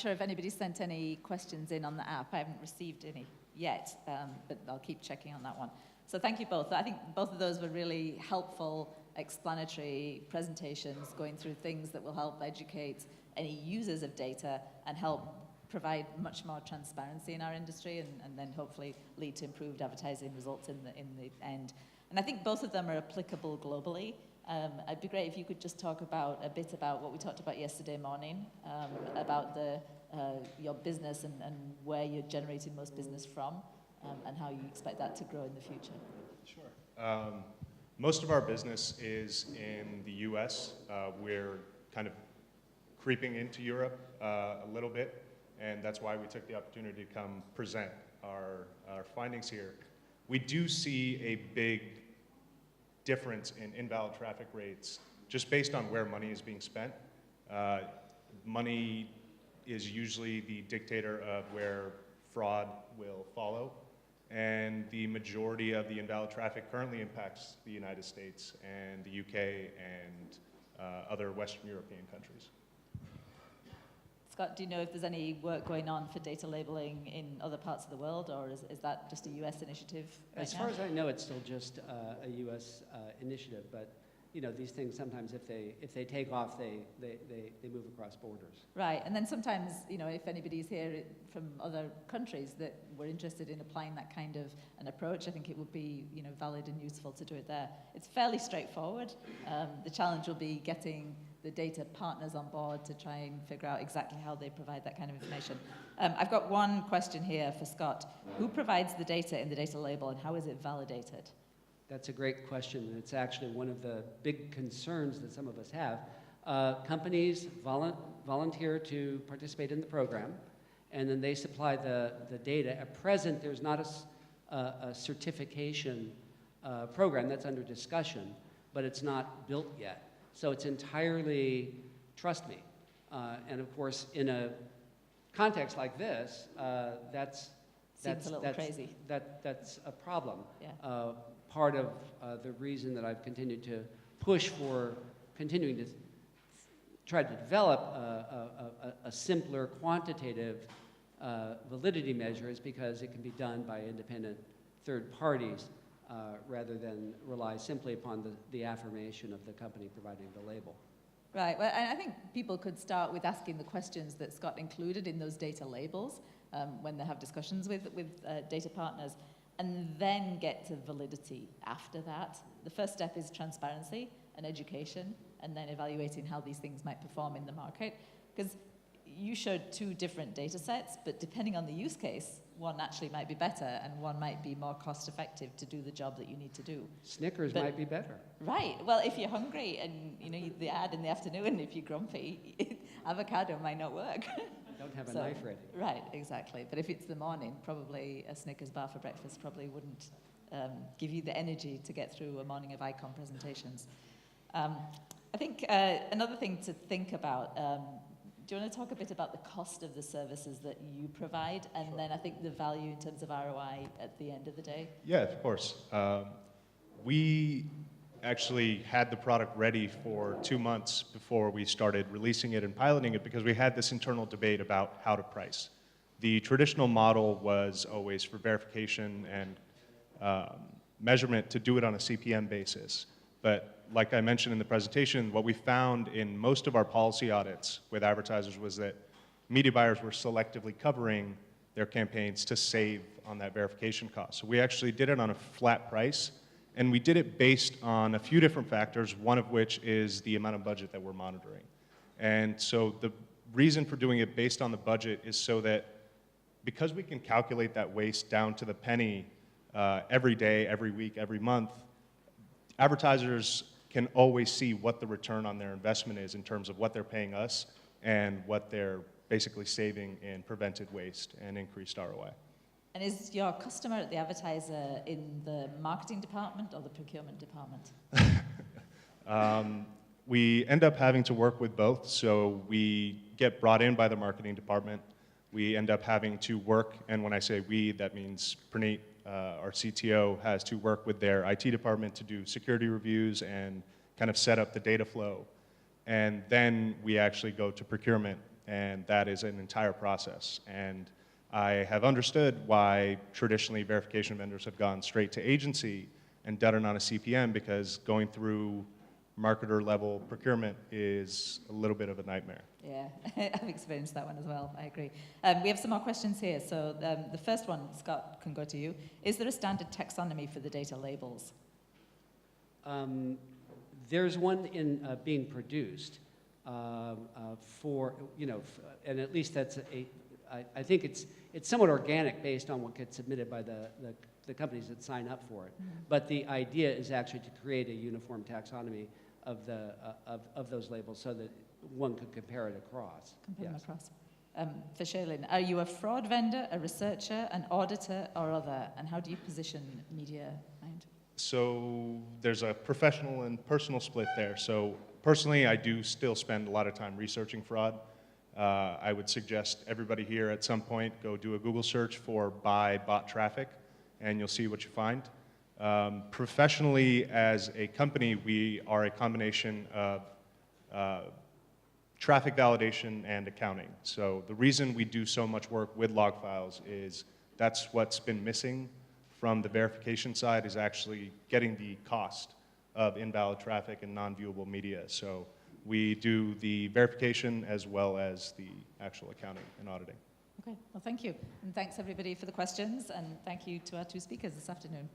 not sure if anybody sent any questions in on the app. I haven't received any yet, but I'll keep checking on that one. So thank you both. I think both of those were really helpful, explanatory presentations going through things that will help educate any users of data and help provide much more transparency in our industry and then hopefully lead to improved advertising results in the end. And I think both of them are applicable globally. It'd be great if you could just talk a bit about what we talked about yesterday morning, about your business and where you're generating most business from, and how you expect that to grow in the future. Sure. Most of our business is in the US. We're kind of creeping into Europe a little bit, and that's why we took the opportunity to come present our findings here. We do see a big difference in invalid traffic rates just based on where money is being spent. Money is usually the dictator of where fraud will follow, and the majority of the invalid traffic currently impacts the United States and the UK and other Western European countries. Scott, do you know if there's any work going on for data labeling in other parts of the world, or is that just a US initiative right As far as I know, it's still just a US initiative, but you know, these things sometimes if they take off, they move across borders. Right, and then sometimes, you know, if anybody's here from other countries that were interested in applying that kind of an approach, I think it would be, you know, valid and useful to do it there. It's fairly straightforward. The challenge will be getting the data partners on board to try and figure out exactly how they provide that kind of information. I've got one question here for Scott. Who provides the data in the data label and how is it validated? That's a great question, and it's actually one of the big concerns that some of us have. Companies volunteer to participate in the program, and then they supply the data. At present, there's not a certification program that's under discussion, but it's not built yet. So it's entirely trust me. And of course, in a context like this, that's Seems a little crazy. That's a problem. Yeah. Part of the reason that I've continued to push for continuing to try to develop a simpler quantitative validity measure is because it can be done by independent third parties rather than rely simply upon the affirmation of the company providing the label. Right, well, and I think people could start with asking the questions that Scott included in those data labels when they have discussions with data partners, and then get to validity after that. The first step is transparency and education, and then evaluating how these things might perform in the market. Because you showed two different data sets, but depending on the use case, one actually might be better and one might be more cost effective to do the job that you need to do. Snickers might be better. Right, well, if you're hungry and you know the ad in the afternoon, if you're grumpy, avocado might not work. Don't have a knife ready. Right, exactly. But if it's the morning, probably a Snickers bar for breakfast probably wouldn't give you the energy to get through a morning of icon presentations. I think another thing to think about, do you want to talk a bit about the cost of the services that you provide, and Sure. then I think the value in terms of ROI at the end of the day? Yeah, of course. We actually had the product ready for 2 months before we started releasing it and piloting it because we had this internal debate about how to price. The traditional model was always for verification and measurement to do it on a CPM basis. But like I mentioned in the presentation, what we found in most of our policy audits with advertisers was that media buyers were selectively covering their campaigns to save on that verification cost. So we actually did it on a flat price, and we did it based on a few different factors, one of which is the amount of budget that we're monitoring. And so the reason for doing it based on the budget is so that because we can calculate that waste down to the penny every day, every week, every month, advertisers can always see what the return on their investment is in terms of what they're paying us and what they're basically saving in prevented waste and increased ROI. And is your customer, the advertiser, in the marketing department or the procurement department? We end up having to work with both, so we get brought in by the marketing department. We end up having to work, and when I say we, that means Praneet, our CTO, has to work with their IT department to do security reviews and kind of set up the data flow. And then we actually go to procurement And that is an entire process. And I have understood why traditionally verification vendors have gone straight to agency and done it on a CPM, because going through marketer level procurement is a little bit of a nightmare. Yeah, I've experienced that one as well. I agree. We have some more questions here. So the first one, Scott, can go to you. Is there a standard taxonomy for the data labels? There's one in being produced for, and at least that's I think it's somewhat organic based on what gets submitted by the companies that sign up for it. Mm-hmm. But the idea is actually to create a uniform taxonomy of those labels so that one could compare it across. Compare them across. For Shailin, are you a fraud vendor, a researcher, an auditor, or other? And how do you position MediaMind? So there's a professional and personal split there. So personally, I do still spend a lot of time researching fraud. I would suggest everybody here at some point go do a Google search for buy bot traffic, and you'll see what you find. Professionally, as a company, we are a combination of traffic validation and accounting. So the reason we do so much work with log files is that's what's been missing from the verification side, is actually getting the cost of invalid traffic and non-viewable media. So we do the verification as well as the actual accounting and auditing. Okay, well, thank you. And thanks, everybody, for the questions. And thank you to our two speakers this afternoon.